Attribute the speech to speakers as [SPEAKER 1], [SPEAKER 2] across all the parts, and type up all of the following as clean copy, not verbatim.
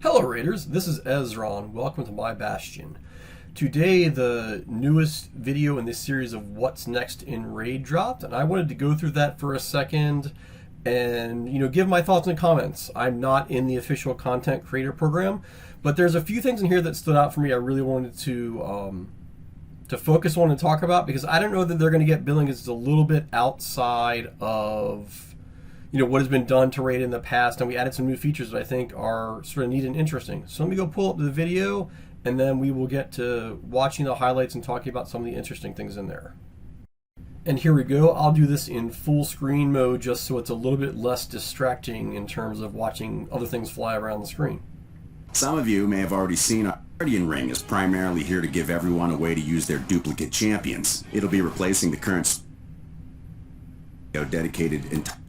[SPEAKER 1] Hello Raiders, this is Ezron. Welcome to my Bastion. Today the newest video in this series of what's next in Raid dropped, and I wanted to go through that for a second and give my thoughts and comments. I'm not in the official content creator program, but there's a few things in here that stood out for me I really wanted to focus on and talk about, because I don't know that they're going to get billing. It's a little bit outside of what has been done to Raid in the past, and we added some new features that I think are sort of neat and interesting. So let me go pull up the video, and then we will get to watching the highlights and talking about some of the interesting things in there. And here we go. I'll do this in full screen mode just so it's a little bit less distracting in terms of watching other things fly around the screen.
[SPEAKER 2] Some of you may have already seen our Guardian Ring is primarily here to give everyone a way to use their duplicate champions. It'll be replacing the current dedicated entirely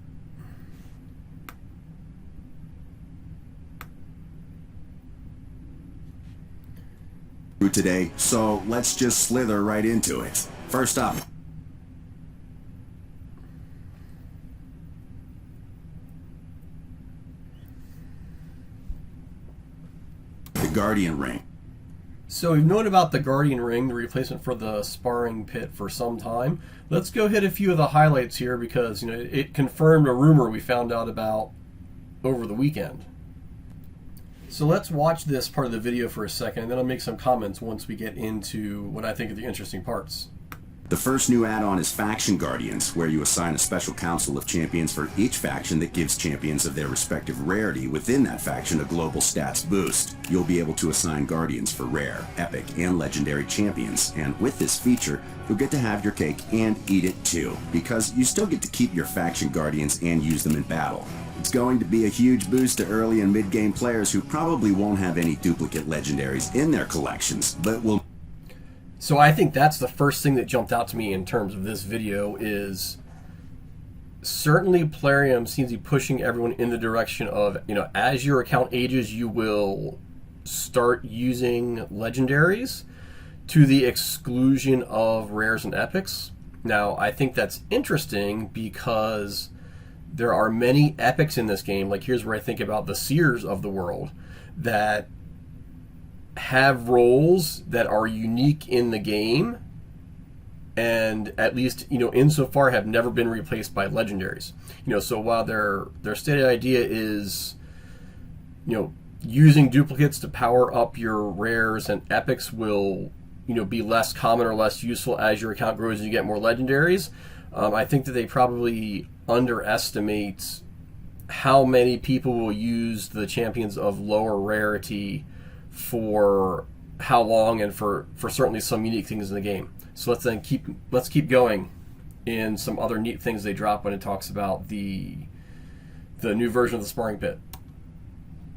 [SPEAKER 2] today, so let's just slither right into it. First up, the Guardian Ring.
[SPEAKER 1] So we've known about the Guardian Ring, the replacement for the sparring pit, for some time. Let's go hit a few of the highlights here because it confirmed a rumor we found out about over the weekend. So let's watch this part of the video for a second, and then I'll make some comments once we get into what I think are the interesting parts.
[SPEAKER 2] The first new add-on is Faction Guardians, where you assign a special council of champions for each faction that gives champions of their respective rarity within that faction a global stats boost. You'll be able to assign Guardians for rare, epic, and legendary champions, and with this feature, you'll get to have your cake and eat it too, because you still get to keep your Faction Guardians and use them in battle. It's going to be a huge boost to early and mid-game players who probably won't have any duplicate legendaries in their collections, but will...
[SPEAKER 1] So I think that's the first thing that jumped out to me in terms of this video is certainly Plarium seems to be pushing everyone in the direction of, as your account ages, you will start using legendaries to the exclusion of rares and epics. Now, I think that's interesting because there are many epics in this game. Like, here's where I think about the Seers of the world that have roles that are unique in the game, and at least insofar have never been replaced by legendaries. So while their stated idea is using duplicates to power up your rares, and epics will be less common or less useful as your account grows and you get more legendaries, I think that they probably underestimate how many people will use the champions of lower rarity for how long, and for certainly some unique things in the game. So let's keep going in some other neat things they drop when it talks about the new version of the sparring pit.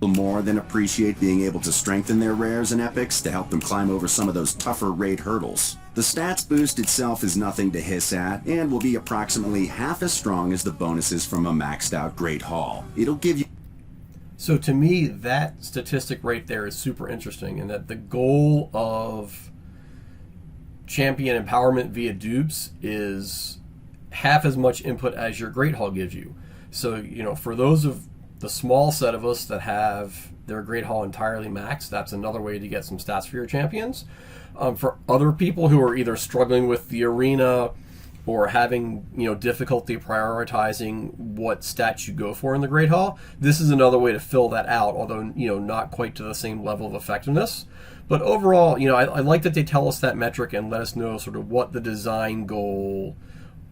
[SPEAKER 2] More than appreciate being able to strengthen their rares and epics to help them climb over some of those tougher raid hurdles. The stats boost itself is nothing to hiss at, and will be approximately half as strong as the bonuses from a maxed out Great Hall. It'll give you...
[SPEAKER 1] So to me, that statistic right there is super interesting, and that the goal of champion empowerment via dupes is half as much input as your Great Hall gives you. So, for those of the small set of us that have their Great Hall entirely maxed, that's another way to get some stats for your champions. For other people who are either struggling with the arena or having difficulty prioritizing what stats you go for in the Great Hall, this is another way to fill that out, although not quite to the same level of effectiveness. But overall, I like that they tell us that metric and let us know sort of what the design goal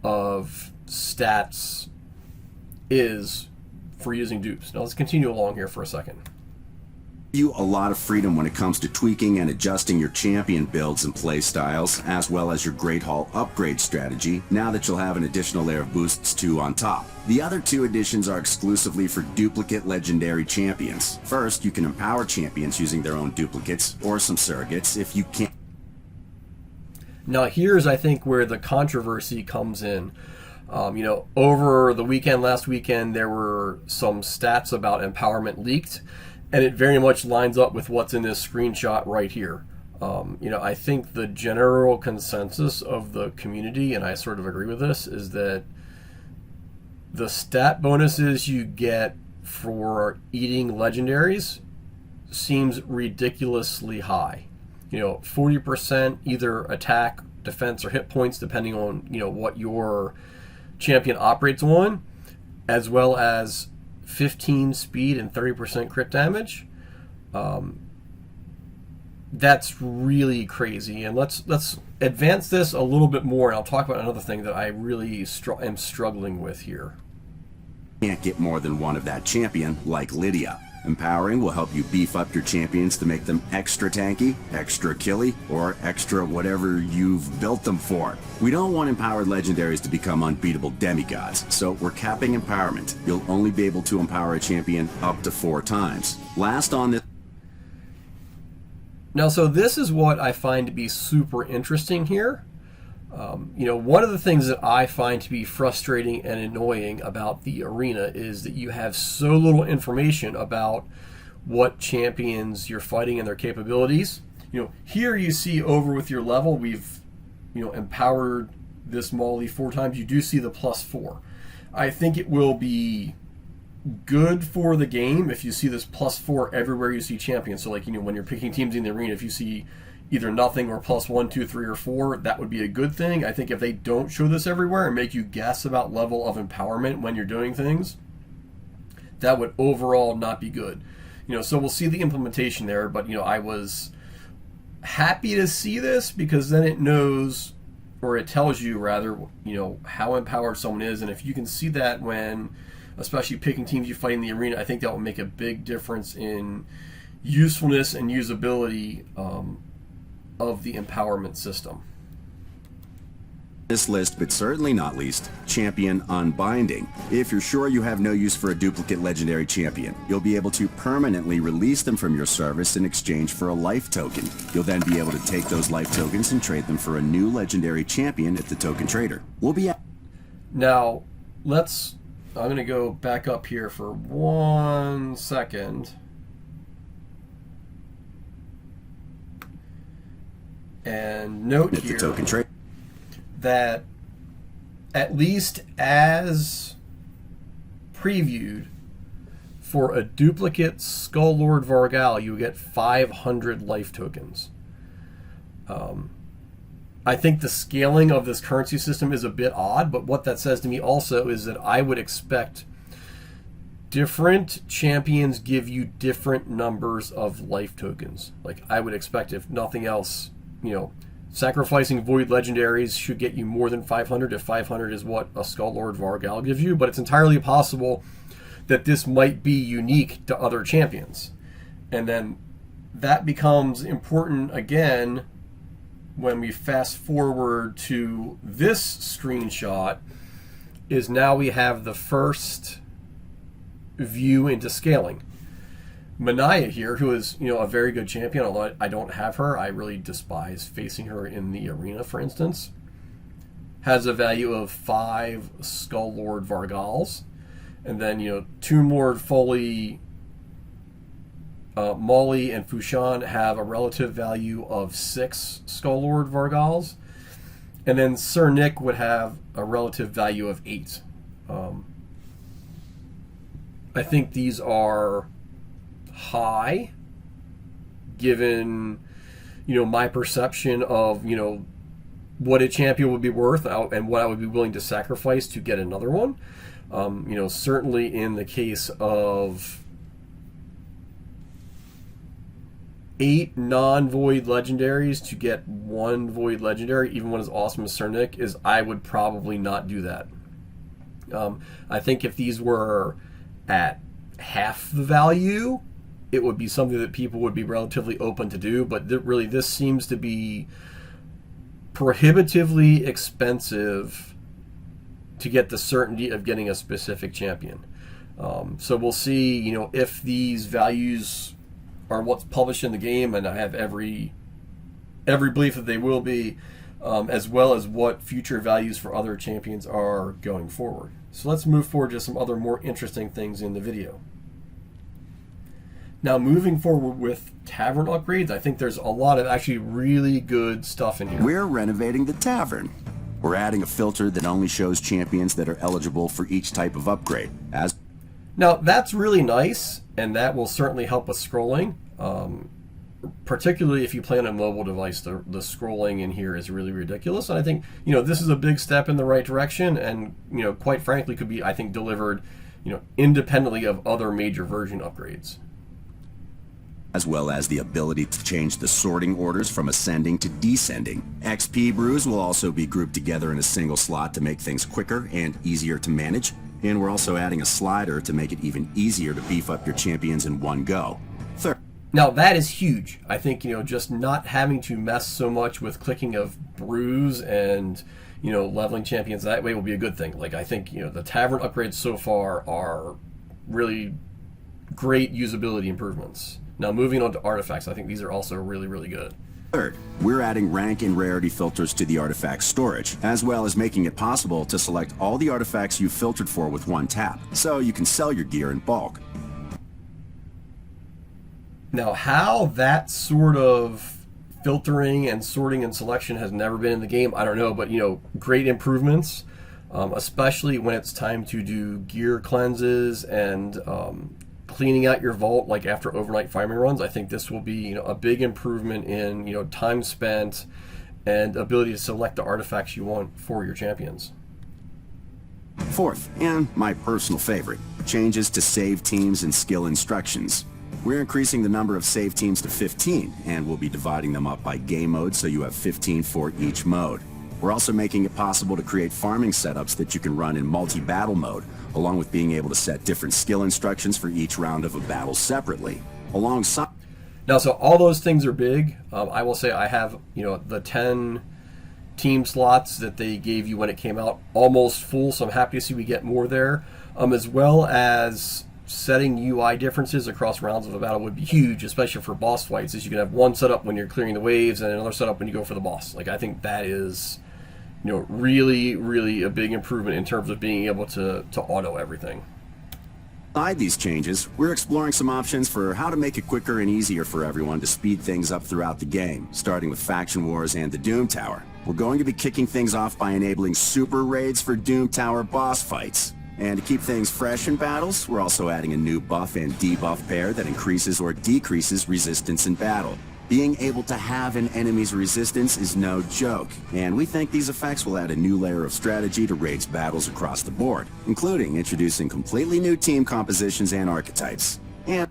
[SPEAKER 1] of stats is for using dupes. Now let's continue along here for a second.
[SPEAKER 2] You a lot of freedom when it comes to tweaking and adjusting your champion builds and play styles, as well as your Great Hall upgrade strategy, now that you'll have an additional layer of boosts too on top. The other two additions are exclusively for duplicate legendary champions. First, you can empower champions using their own duplicates or some surrogates if you can't.
[SPEAKER 1] Now here's, I think, where the controversy comes in. Over the weekend, last weekend, there were some stats about empowerment leaked, and it very much lines up with what's in this screenshot right here. I think the general consensus of the community, and I sort of agree with this, is that the stat bonuses you get for eating legendaries seems ridiculously high. 40% either attack, defense, or hit points, depending on what your champion operates on, as well as 15 speed and 30% crit damage. That's really crazy. And let's advance this a little bit more, and I'll talk about another thing that I really am struggling with here.
[SPEAKER 2] Can't get more than one of that champion, like Lydia. Empowering will help you beef up your champions to make them extra tanky, extra killy, or extra whatever you've built them for. We don't want empowered legendaries to become unbeatable demigods, so we're capping empowerment. You'll only be able to empower a champion up to 4 times. Last on this...
[SPEAKER 1] Now, so this is what I find to be super interesting here. One of the things that I find to be frustrating and annoying about the arena is that you have so little information about what champions you're fighting and their capabilities. Here you see over with your level, we've, empowered this Molly 4 times. You do see the +4. I think it will be good for the game if you see this +4 everywhere you see champions. So, when you're picking teams in the arena, if you see either nothing or +1, 2, 3, or 4, that would be a good thing. I think if they don't show this everywhere and make you guess about level of empowerment when you're doing things, that would overall not be good. So we'll see the implementation there, but I was happy to see this because then it knows, or it tells you rather, how empowered someone is, and if you can see that when, especially picking teams you fight in the arena, I think that will make a big difference in usefulness and usability of the empowerment system.
[SPEAKER 2] This list, but certainly not least, champion unbinding. If you're sure you have no use for a duplicate legendary champion, you'll be able to permanently release them from your service in exchange for a life token. You'll then be able to take those life tokens and trade them for a new legendary champion at the token trader.
[SPEAKER 1] Now, I'm going to go back up here for 1 second. And note here that at least as previewed, for a duplicate Skull Lord Vargal, you get 500 life tokens. I think the scaling of this currency system is a bit odd, but what that says to me also is that I would expect different champions give you different numbers of life tokens. I would expect, if nothing else, sacrificing void legendaries should get you more than 500 if 500 is what a Skull Lord Vargal gives you, but it's entirely possible that this might be unique to other champions. And then that becomes important again when we fast forward to this screenshot, is now we have the first view into scaling. Manaya here, who is a very good champion, although I don't have her, I really despise facing her in the arena, for instance, has a value of 5 Skull Lord Vargals, and then 2 more Foley, Molly and Fushan have a relative value of 6 Skull Lord Vargals, and then Sir Nick would have a relative value of 8. I think these are high, given my perception of what a champion would be worth and what I would be willing to sacrifice to get another one. Certainly in the case of 8 non-void legendaries to get 1 void legendary, even one as awesome as Sir Nick, is I would probably not do that. I think if these were at half the value, it would be something that people would be relatively open to do, but really this seems to be prohibitively expensive to get the certainty of getting a specific champion. So we'll see, if these values are what's published in the game, and I have every belief that they will be, as well as what future values for other champions are going forward. So let's move forward to some other more interesting things in the video. Now, moving forward with Tavern Upgrades, I think there's a lot of actually really good stuff in here.
[SPEAKER 2] We're renovating the tavern. We're adding a filter that only shows champions that are eligible for each type of upgrade.
[SPEAKER 1] Now, that's really nice, and that will certainly help with scrolling. Particularly if you play on a mobile device, the scrolling in here is really ridiculous. And I think, this is a big step in the right direction, and, quite frankly, could be, I think, delivered, independently of other major version upgrades.
[SPEAKER 2] As well as the ability to change the sorting orders from ascending to descending. XP brews will also be grouped together in a single slot to make things quicker and easier to manage. And we're also adding a slider to make it even easier to beef up your champions in one go. Third.
[SPEAKER 1] Now that is huge. I think, just not having to mess so much with clicking of brews and, leveling champions that way will be a good thing. Like, I think, the Tavern upgrades so far are really great usability improvements. Now, moving on to artifacts, I think these are also really, really good.
[SPEAKER 2] Third, we're adding rank and rarity filters to the artifact storage, as well as making it possible to select all the artifacts you've filtered for with one tap, so you can sell your gear in bulk.
[SPEAKER 1] Now, how that sort of filtering and sorting and selection has never been in the game, I don't know, but, great improvements, especially when it's time to do gear cleanses and cleaning out your vault, like after overnight farming runs. I think this will be, a big improvement in, time spent and ability to select the artifacts you want for your champions.
[SPEAKER 2] Fourth, and my personal favorite, changes to save teams and skill instructions. We're increasing the number of save teams to 15, and we'll be dividing them up by game mode, so you have 15 for each mode. We're also making it possible to create farming setups that you can run in multi-battle mode, along with being able to set different skill instructions for each round of a battle separately. Alongside...
[SPEAKER 1] Now, so all those things are big. I will say I have, the 10 team slots that they gave you when it came out almost full, so I'm happy to see we get more there, as well as setting UI differences across rounds of a battle would be huge, especially for boss fights, is you can have one setup when you're clearing the waves and another setup when you go for the boss. Like, I think that is, really, really a big improvement in terms of being able to auto everything.
[SPEAKER 2] Beside these changes, we're exploring some options for how to make it quicker and easier for everyone to speed things up throughout the game, starting with Faction Wars and the Doom Tower. We're going to be kicking things off by enabling super raids for Doom Tower boss fights. And to keep things fresh in battles, we're also adding a new buff and debuff pair that increases or decreases resistance in battle. Being able to have an enemy's resistance is no joke, and we think these effects will add a new layer of strategy to raids battles across the board, including introducing completely new team compositions and archetypes. And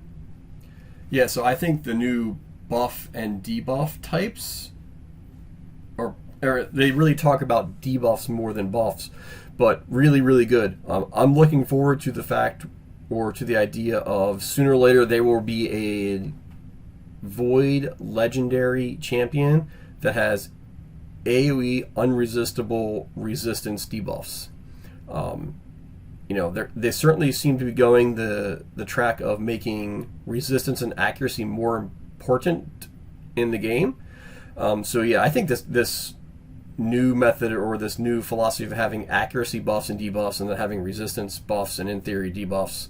[SPEAKER 1] yeah, so I think the new buff and debuff types, or they really talk about debuffs more than buffs, but really, really good. I'm looking forward to the fact, or to the idea of sooner or later there will be a Void Legendary champion that has AoE unresistible resistance debuffs. They certainly seem to be going the track of making resistance and accuracy more important in the game. So yeah, I think this new method, or this new philosophy of having accuracy buffs and debuffs and then having resistance buffs and in theory debuffs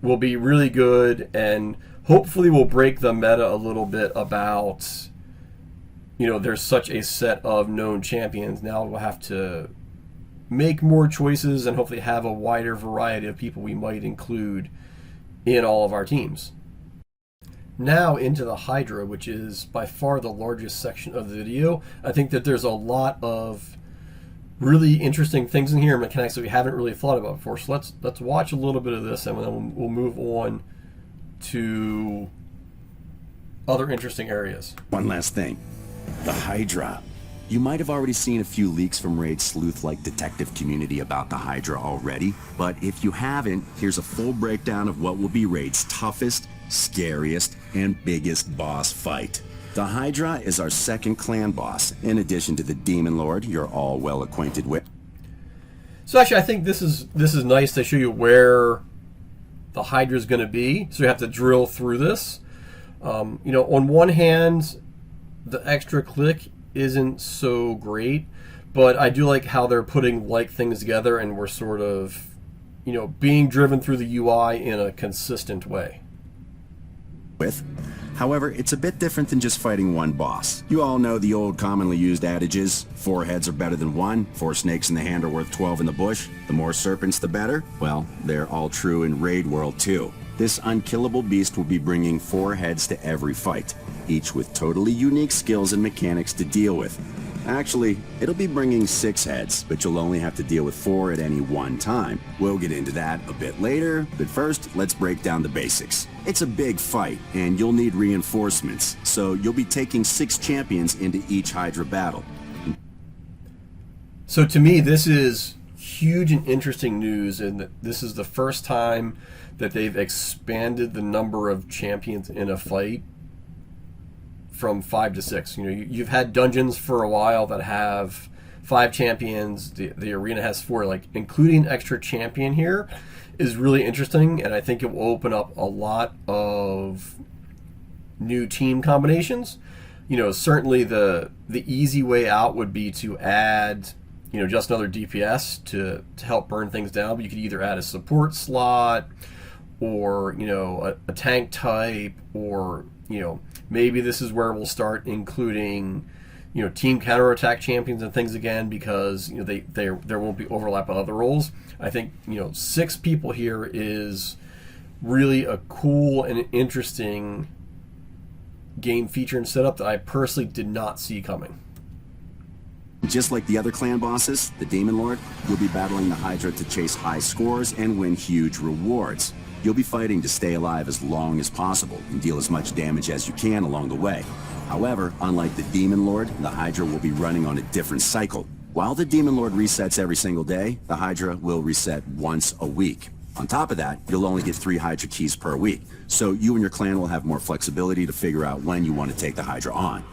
[SPEAKER 1] will be really good, and hopefully will break the meta a little bit about, there's such a set of known champions. Now we'll have to make more choices and hopefully have a wider variety of people we might include in all of our teams. Now into the Hydra, which is by far the largest section of the video. I think that there's a lot of really interesting things in here, mechanics that we haven't really thought about before. So let's watch a little bit of this, and then we'll move on to other interesting areas.
[SPEAKER 2] One last thing, the Hydra. You might have already seen a few leaks from Raid sleuth-like detective community about the Hydra already, but if you haven't, here's a full breakdown of what will be Raid's toughest, scariest, and biggest boss fight. The Hydra is our second clan boss, in addition to the Demon Lord you're all well acquainted with.
[SPEAKER 1] So actually, I think this is nice to show you where the Hydra is going to be, so you have to drill through this. On one hand, the extra click isn't so great, but I do like how they're putting things together, and we're sort of, being driven through the UI in a consistent way.
[SPEAKER 2] However, it's a bit different than just fighting one boss. You all know the old commonly used adages, 4 heads are better than 1, 4 snakes in the hand are worth 12 in the bush, the more serpents the better. Well, they're all true in Raid World too. This unkillable beast will be bringing 4 heads to every fight, each with totally unique skills and mechanics to deal with. Actually, it'll be bringing 6 heads, but you'll only have to deal with 4 at any one time. We'll get into that a bit later, but first, let's break down the basics. It's a big fight, and you'll need reinforcements, so you'll be taking 6 champions into each Hydra battle.
[SPEAKER 1] So to me, this is huge and interesting news, and this is the first time that they've expanded the number of champions in a fight from 5 to 6. You know, you've had dungeons for a while that have 5 champions. The arena has 4. Like, including extra champion here is really interesting, and I think it will open up a lot of new team combinations. You know, certainly the easy way out would be to add, you know, just another DPS to help burn things down. But you could either add a support slot, or, you know, a tank type, or, you know, maybe this is where we'll start including, you know, team counterattack champions and things again, because, you know, there won't be overlap of other roles. I think, you know, 6 people here is really a cool and interesting game feature and setup that I personally did not see coming.
[SPEAKER 2] Just like the other clan bosses, the Demon Lord, you'll be battling the Hydra to chase high scores and win huge rewards. You'll be fighting to stay alive as long as possible and deal as much damage as you can along the way. However, unlike the Demon Lord, the Hydra will be running on a different cycle. While the Demon Lord resets every single day, the Hydra will reset once a week. On top of that, you'll only get 3 Hydra keys per week, so you and your clan will have more flexibility to figure out when you want to take the Hydra on.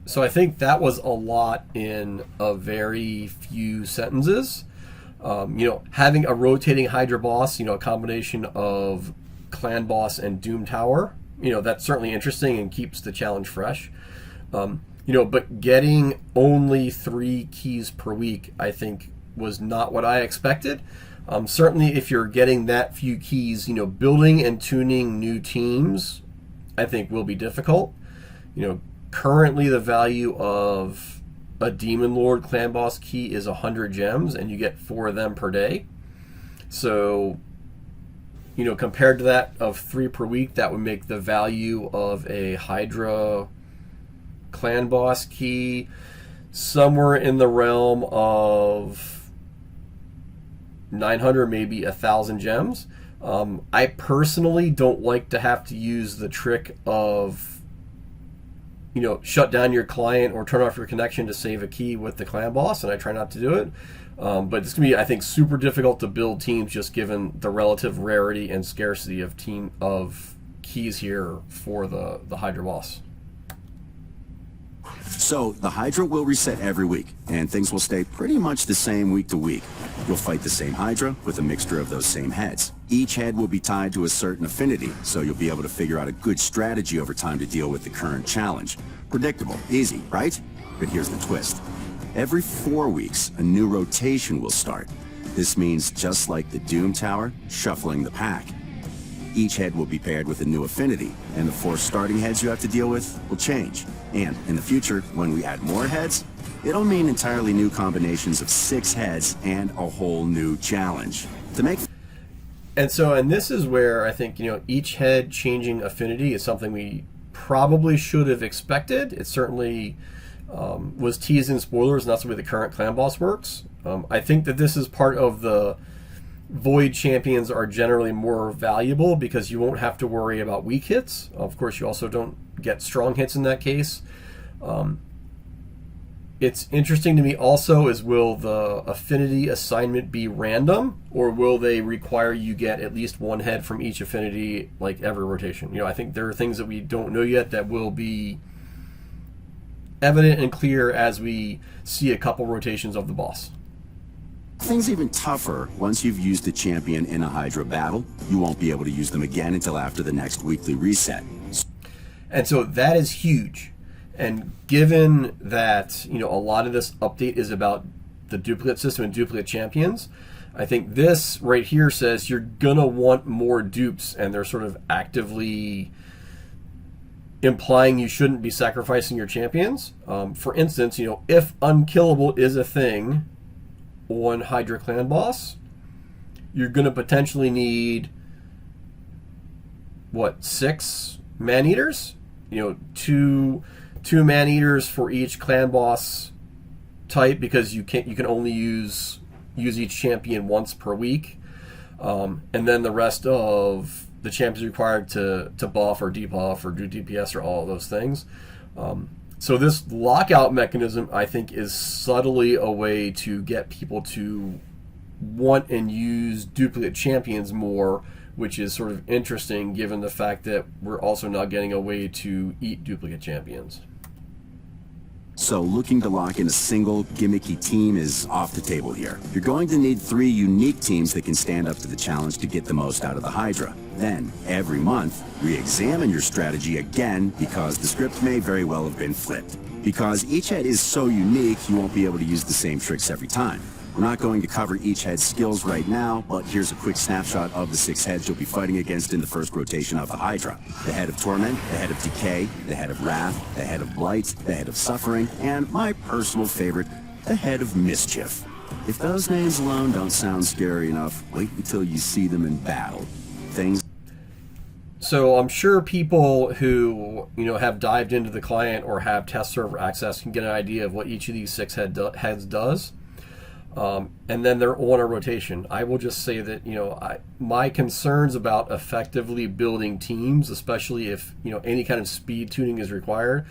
[SPEAKER 1] So I think that was a lot in a very few sentences. You know, having a rotating Hydra boss, you know, a combination of clan boss and Doom Tower, you know, that's certainly interesting and keeps the challenge fresh. You know, but getting only 3 keys per week, I think, was not what I expected. Certainly, if you're getting that few keys, you know, building and tuning new teams, I think, will be difficult. You know, currently the value of a Demon Lord clan boss key is 100 gems, and you get 4 of them per day. So, you know, compared to that of 3 per week, that would make the value of a Hydra clan boss key somewhere in the realm of 900, maybe 1,000 gems. I personally don't like to have to use the trick of, you know, shut down your client or turn off your connection to save a key with the clan boss, and I try not to do it. But it's going to be, I think, super difficult to build teams just given the relative rarity and scarcity of keys here for the Hydra boss.
[SPEAKER 2] So, the Hydra will reset every week, and things will stay pretty much the same week to week. You'll fight the same Hydra with a mixture of those same heads. Each head will be tied to a certain affinity, so you'll be able to figure out a good strategy over time to deal with the current challenge. Predictable, easy, right? But here's the twist. Every 4 weeks, a new rotation will start. This means, just like the Doom Tower, shuffling the pack. Each head will be paired with a new affinity, and the 4 starting heads you have to deal with will change. And in the future, when we add more heads, it'll mean entirely new combinations of 6 heads and a whole new challenge.
[SPEAKER 1] And this is where I think, you know, each head changing affinity is something we probably should have expected. It certainly was teased in spoilers, and that's the way the current clan boss works. I think that this is part of the Void champions are generally more valuable because you won't have to worry about weak hits. Of course, you also don't get strong hits in that case. It's interesting to me also is, will the affinity assignment be random, or will they require you get at least 1 head from each affinity like every rotation? You know, I think there are things that we don't know yet that will be evident and clear as we see a couple rotations of the boss.
[SPEAKER 2] Things even tougher. Once you've used a champion in a Hydra battle, you won't be able to use them again until after the next weekly reset.
[SPEAKER 1] And so that is huge. And given that, you know, a lot of this update is about the duplicate system and duplicate champions, I think this right here says you're gonna want more dupes, and they're sort of actively implying you shouldn't be sacrificing your champions. For instance, you know, if unkillable is a thing on Hydra clan boss, you're going to potentially need, 6 man-eaters? Two man-eaters for each clan boss type, because you can only use each champion once per week. And then the rest of the champions required to buff or debuff or do DPS or all of those things. So this lockout mechanism, I think, is subtly a way to get people to want and use duplicate champions more, which is sort of interesting given the fact that we're also not getting a way to eat duplicate champions.
[SPEAKER 2] So looking to lock in a single gimmicky team is off the table here. You're going to need 3 unique teams that can stand up to the challenge to get the most out of the Hydra. Then, every month, re-examine your strategy again, because the script may very well have been flipped. Because each head is so unique, you won't be able to use the same tricks every time. We're not going to cover each head's skills right now, but here's a quick snapshot of the 6 heads you'll be fighting against in the first rotation of the Hydra. The head of Torment, the head of Decay, the head of Wrath, the head of Blight, the head of Suffering, and my personal favorite, the head of Mischief. If those names alone don't sound scary enough, wait until you see them in battle.
[SPEAKER 1] So I'm sure people who have dived into the client or have test server access can get an idea of what each of these 6 heads does. And then they're on a rotation. I will just say that my concerns about effectively building teams, especially if any kind of speed tuning is required,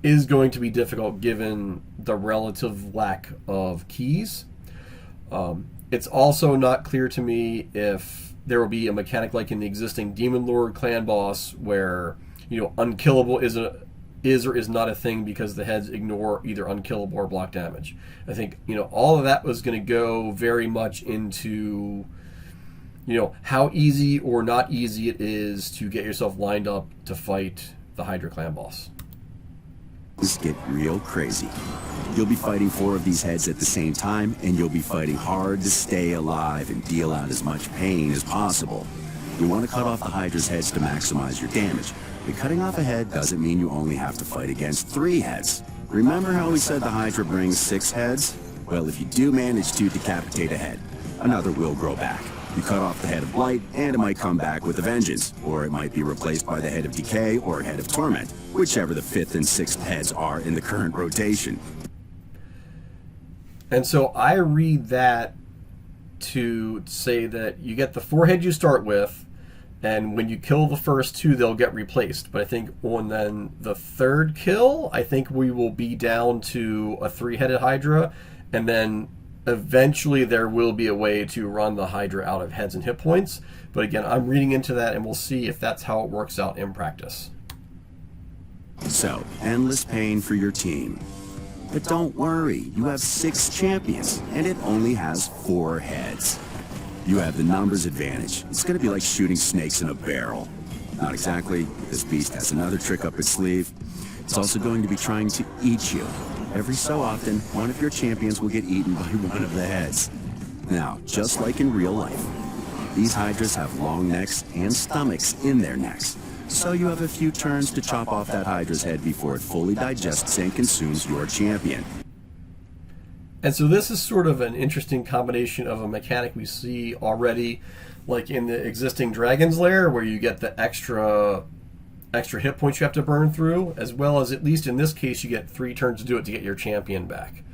[SPEAKER 1] is going to be difficult given the relative lack of keys. It's also not clear to me if there will be a mechanic like in the existing Demon Lord clan boss where unkillable is or is not a thing because the heads ignore either unkillable or block damage. I think all of that was going to go very much into how easy or not easy it is to get yourself lined up to fight the Hydra clan boss.
[SPEAKER 2] Just get real crazy. You'll be fighting 4 of these heads at the same time, and you'll be fighting hard to stay alive and deal out as much pain as possible. You want to cut off the Hydra's heads to maximize your damage, but cutting off a head doesn't mean you only have to fight against 3 heads. Remember how we said the Hydra brings 6 heads? Well, if you do manage to decapitate a head, another will grow back. You cut off the head of Blight, and it might come back with a vengeance, or it might be replaced by the head of Decay or head of Torment, whichever the 5th and 6th heads are in the current rotation.
[SPEAKER 1] And so I read that to say that you get the 4 heads you start with, and when you kill the first 2, they'll get replaced. But I think on then the 3rd kill, I think we will be down to a 3-headed Hydra, and then eventually there will be a way to run the Hydra out of heads and hit points. But again, I'm reading into that, and we'll see if that's how it works out in practice.
[SPEAKER 2] So, endless pain for your team. But don't worry, you have 6 champions, and it only has 4 heads. You have the numbers advantage. It's going to be like shooting snakes in a barrel. Not exactly. This beast has another trick up its sleeve. It's also going to be trying to eat you. Every so often, one of your champions will get eaten by one of the heads. Now, just like in real life, these Hydras have long necks and stomachs in their necks. So you have a few turns to chop off that Hydra's head before it fully digests and consumes your champion.
[SPEAKER 1] And so this is sort of an interesting combination of a mechanic we see already, like in the existing Dragon's Lair, where you get the extra hit points you have to burn through, as well as, at least in this case, you get 3 turns to do it to get your champion back.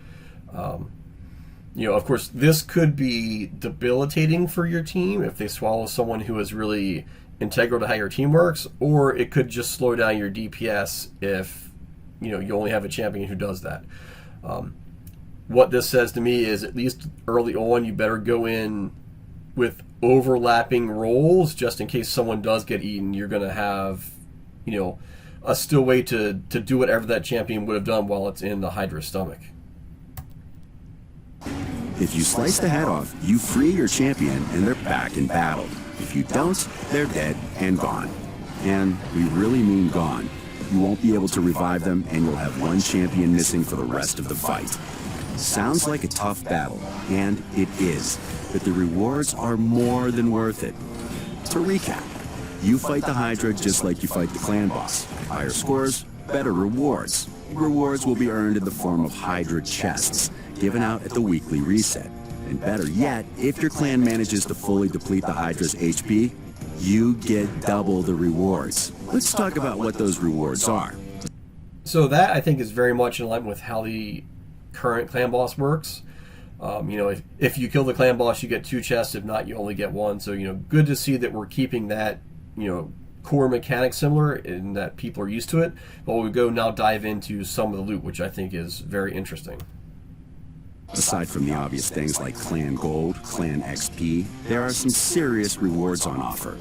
[SPEAKER 1] Of course, this could be debilitating for your team if they swallow someone who is really integral to how your team works, or it could just slow down your DPS if you only have a champion who does that. What this says to me is, at least early on, you better go in with overlapping roles just in case someone does get eaten. You're going to have a still way to do whatever that champion would have done while it's in the Hydra's stomach.
[SPEAKER 2] If you slice the head off, you free your champion and they're back in battle. If you don't, they're dead and gone. And we really mean gone. You won't be able to revive them, and you'll have 1 champion missing for the rest of the fight. Sounds like a tough battle, and it is, but the rewards are more than worth it. To recap, you fight the Hydra just like you fight the clan boss. Higher scores, better rewards. Rewards will be earned in the form of Hydra chests, given out at the weekly reset. And better yet, if your clan manages to fully deplete the Hydra's HP, you get double the rewards. Let's talk about what those rewards are.
[SPEAKER 1] So that, I think, is very much in line with how the current clan boss works. If you kill the clan boss, you get 2 chests. If not, you only get 1. So, good to see that we're keeping that, core mechanic similar in that people are used to it. But we go now dive into some of the loot, which I think is very interesting.
[SPEAKER 2] Aside from the obvious things like clan gold, clan XP, there are some serious rewards on offer.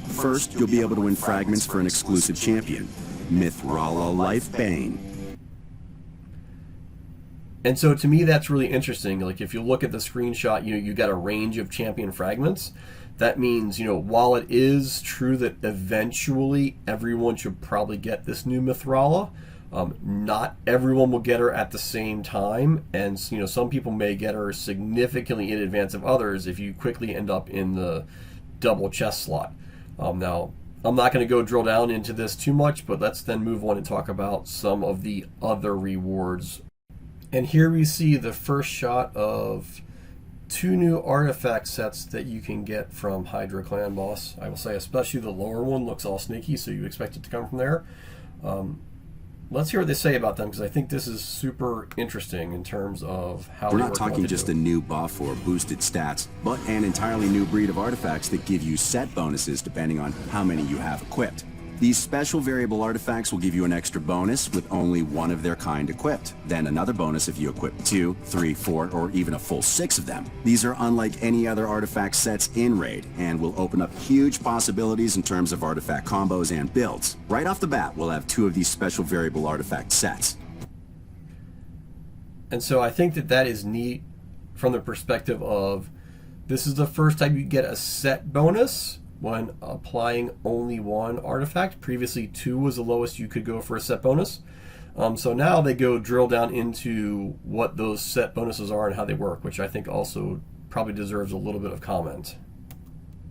[SPEAKER 2] First, you'll be able to win fragments for an exclusive champion, Mythical Life Bane.
[SPEAKER 1] And so to me, that's really interesting. Like, if you look at the screenshot, you got a range of champion fragments. That means, while it is true that eventually everyone should probably get this new Mythrala, not everyone will get her at the same time. And, some people may get her significantly in advance of others if you quickly end up in the double chest slot. Now, I'm not going to go drill down into this too much, but let's then move on and talk about some of the other rewards. And here we see the first shot of 2 new artifact sets that you can get from Hydra Clan Boss. I will say especially the lower one looks all sneaky, so you expect it to come from there. Let's hear what they say about them, because I think this is super interesting in terms of how
[SPEAKER 2] we're not talking just a new buff or boosted stats, but an entirely new breed of artifacts that give you set bonuses depending on how many you have equipped. These special variable artifacts will give you an extra bonus with only one of their kind equipped, then another bonus if you equip 2, 3, 4, or even a full 6 of them. These are unlike any other artifact sets in Raid, and will open up huge possibilities in terms of artifact combos and builds. Right off the bat, we'll have 2 of these special variable artifact sets.
[SPEAKER 1] And so I think that is neat from the perspective of, this is the first time you get a set bonus when applying only 1 artifact. Previously 2 was the lowest you could go for a set bonus. So now they go drill down into what those set bonuses are and how they work, which I think also probably deserves a little bit of comment.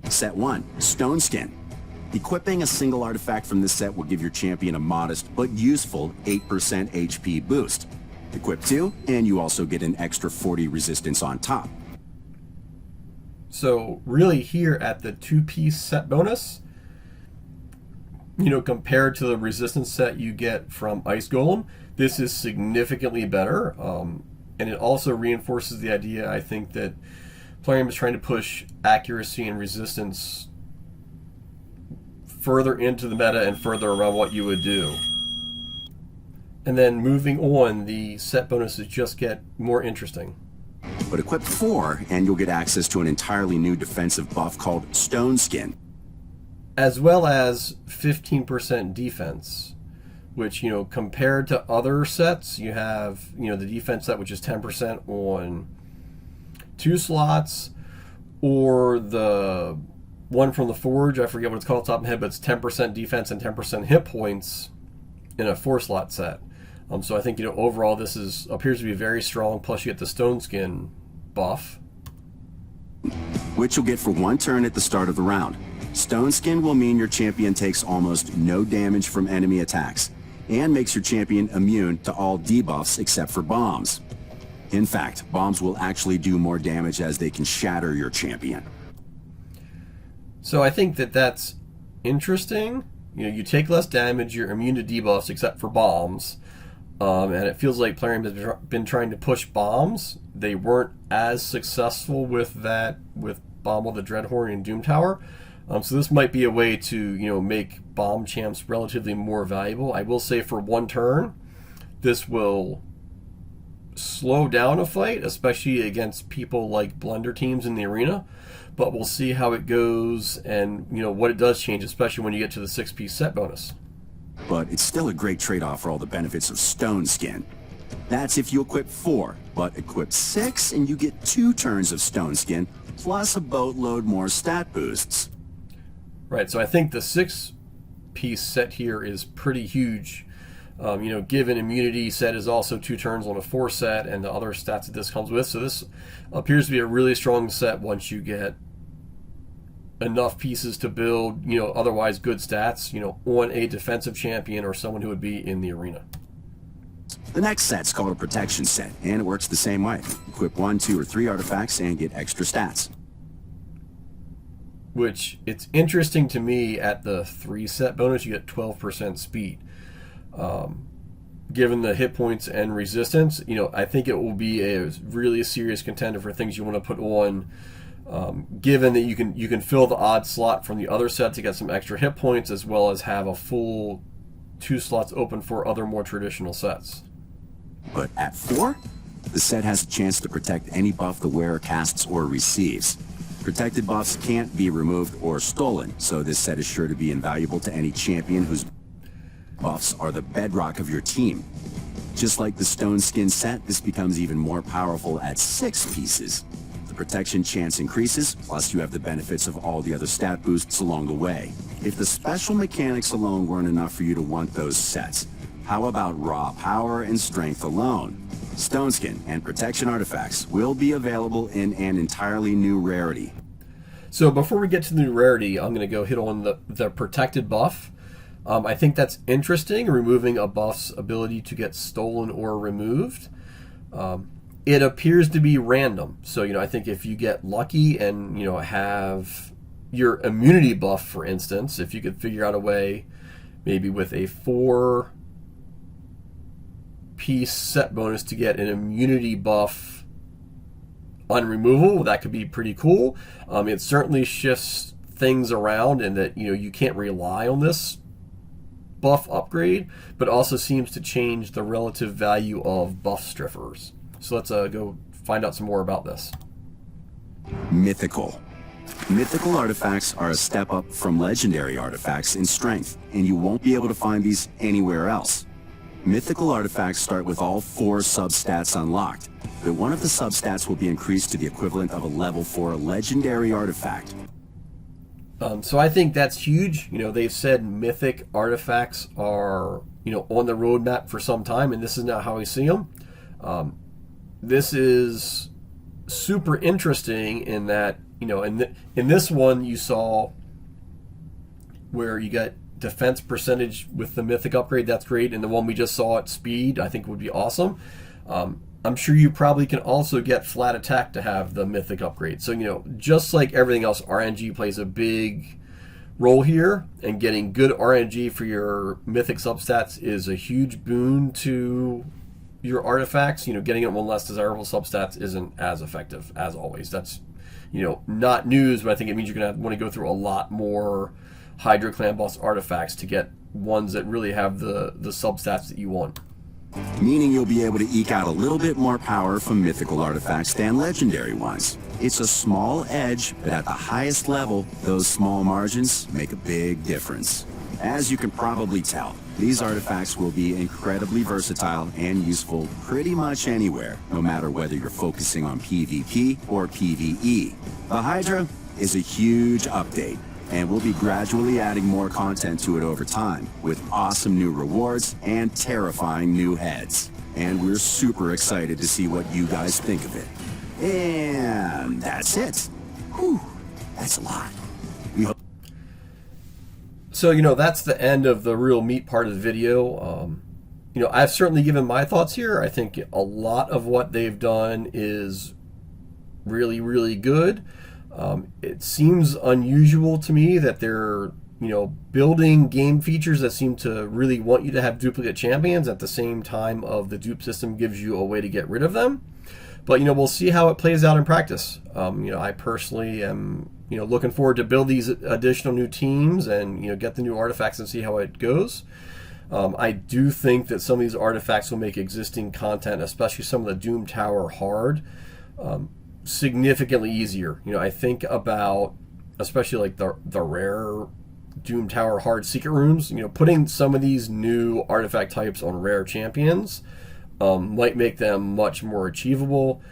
[SPEAKER 2] Set 1, Stone Skin. Equipping a single artifact from this set will give your champion a modest but useful 8% HP boost. Equip 2, and you also get an extra 40 resistance on top.
[SPEAKER 1] So really here at the 2-piece set bonus, compared to the resistance set you get from Ice Golem, this is significantly better. And it also reinforces the idea, I think, that Plarium is trying to push accuracy and resistance further into the meta and further around what you would do. And then moving on, the set bonuses just get more interesting.
[SPEAKER 2] But equip 4, and you'll get access to an entirely new defensive buff called Stone Skin.
[SPEAKER 1] As well as 15% defense, which, compared to other sets, you have, the defense set, which is 10% on 2 slots, or the one from the Forge, I forget what it's called off the top of my head, but it's 10% defense and 10% hit points in a 4-slot set. So I think, overall this appears to be very strong, plus you get the Stone Skin buff.
[SPEAKER 2] Which you'll get for 1 turn at the start of the round. Stone Skin will mean your champion takes almost no damage from enemy attacks, and makes your champion immune to all debuffs except for bombs. In fact, bombs will actually do more damage as they can shatter your champion.
[SPEAKER 1] So I think that's interesting. You take less damage, you're immune to debuffs except for bombs. And it feels like Plarium has been trying to push bombs. They weren't as successful with that, with Bomb of the Dreadhorn and Doom Tower. So this might be a way to, make bomb champs relatively more valuable. I will say for 1 turn, this will slow down a fight, especially against people like Blender teams in the arena. But we'll see how it goes and, what it does change, especially when you get to the 6-piece set bonus.
[SPEAKER 2] But it's still a great trade-off for all the benefits of Stone Skin. That's if you equip 4, but equip 6 and you get 2 turns of Stone Skin, plus a boatload more stat boosts.
[SPEAKER 1] Right, so I think the 6-piece set here is pretty huge. Given immunity set is also 2 turns on a 4 set and the other stats that this comes with. So this appears to be a really strong set once you get enough pieces to build, otherwise good stats, on a defensive champion or someone who would be in the arena.
[SPEAKER 2] The next set's called a protection set, and it works the same way. Equip 1, 2, or 3 artifacts and get extra stats.
[SPEAKER 1] Which, it's interesting to me, at the 3 set bonus, you get 12% speed. Given the hit points and resistance, I think it will be a really serious contender for things you want to put on. Given that you can fill the odd slot from the other set to get some extra hit points, as well as have a full 2 slots open for other more traditional sets.
[SPEAKER 2] But at 4, the set has a chance to protect any buff the wearer casts or receives. Protected buffs can't be removed or stolen, so this set is sure to be invaluable to any champion whose buffs are the bedrock of your team. Just like the Stone Skin set, this becomes even more powerful at 6 pieces. The protection chance increases, plus you have the benefits of all the other stat boosts along the way. If the special mechanics alone weren't enough for you to want those sets, how about raw power and strength alone? Stone Skin and protection artifacts will be available in an entirely new rarity.
[SPEAKER 1] So before we get to the new rarity, I'm going to go hit on the protected buff. I think that's interesting, removing a buff's ability to get stolen or removed. It appears to be random. So, I think if you get lucky and, have your immunity buff, for instance, if you could figure out a way, maybe with a 4-piece set bonus to get an immunity buff unremovable, that could be pretty cool. It certainly shifts things around in that, you can't rely on this buff upgrade, but also seems to change the relative value of buff striffers. So let's go find out some more about this.
[SPEAKER 2] Mythical. Mythical artifacts are a step up from legendary artifacts in strength, and you won't be able to find these anywhere else. Mythical artifacts start with all 4 substats unlocked, but one of the substats will be increased to the equivalent of a level 4 legendary artifact.
[SPEAKER 1] So I think that's huge. They've said mythic artifacts are, on the roadmap for some time, and this is not how we see them. This is super interesting in that, in this one you saw where you got defense percentage with the mythic upgrade. That's great. And the one we just saw at speed, I think would be awesome. I'm sure you probably can also get flat attack to have the mythic upgrade. So, just like everything else, RNG plays a big role here, and getting good RNG for your mythic substats is a huge boon to your artifacts. Getting it on less desirable substats isn't as effective, as always. That's, not news, but I think it means you're going to want to go through a lot more Hydra clan boss artifacts to get ones that really have the substats that you want.
[SPEAKER 2] Meaning you'll be able to eke out a little bit more power from mythical artifacts than legendary ones. It's a small edge, but at the highest level, those small margins make a big difference. As you can probably tell, these artifacts will be incredibly versatile and useful pretty much anywhere, no matter whether you're focusing on PvP or PvE. The Hydra is a huge update, and we'll be gradually adding more content to it over time, with awesome new rewards and terrifying new heads. And we're super excited to see what you guys think of it. And that's it. Whew, that's a lot. We hope.
[SPEAKER 1] So, that's the end of the real meat part of the video. I've certainly given my thoughts here. I think a lot of what they've done is really, really good. It seems unusual to me that they're, building game features that seem to really want you to have duplicate champions at the same time of the dupe system gives you a way to get rid of them. But, we'll see how it plays out in practice. I personally am, looking forward to build these additional new teams and, get the new artifacts and see how it goes. I do think that some of these artifacts will make existing content, especially some of the Doom Tower hard, significantly easier. I think about, especially like the rare Doom Tower hard secret rooms, putting some of these new artifact types on rare champions might make them much more achievable.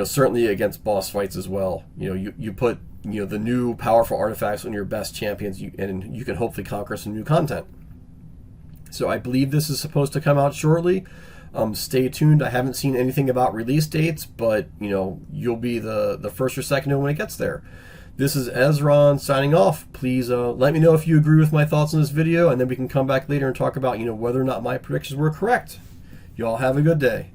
[SPEAKER 1] Certainly against boss fights as well. You put the new powerful artifacts on your best champions, and you can hopefully conquer some new content. So I believe this is supposed to come out shortly. Stay tuned. I haven't seen anything about release dates, but you'll be the first or second to know when it gets there. This is Ezron signing off. Please let me know if you agree with my thoughts on this video, and then we can come back later and talk about whether or not my predictions were correct. Y'all have a good day.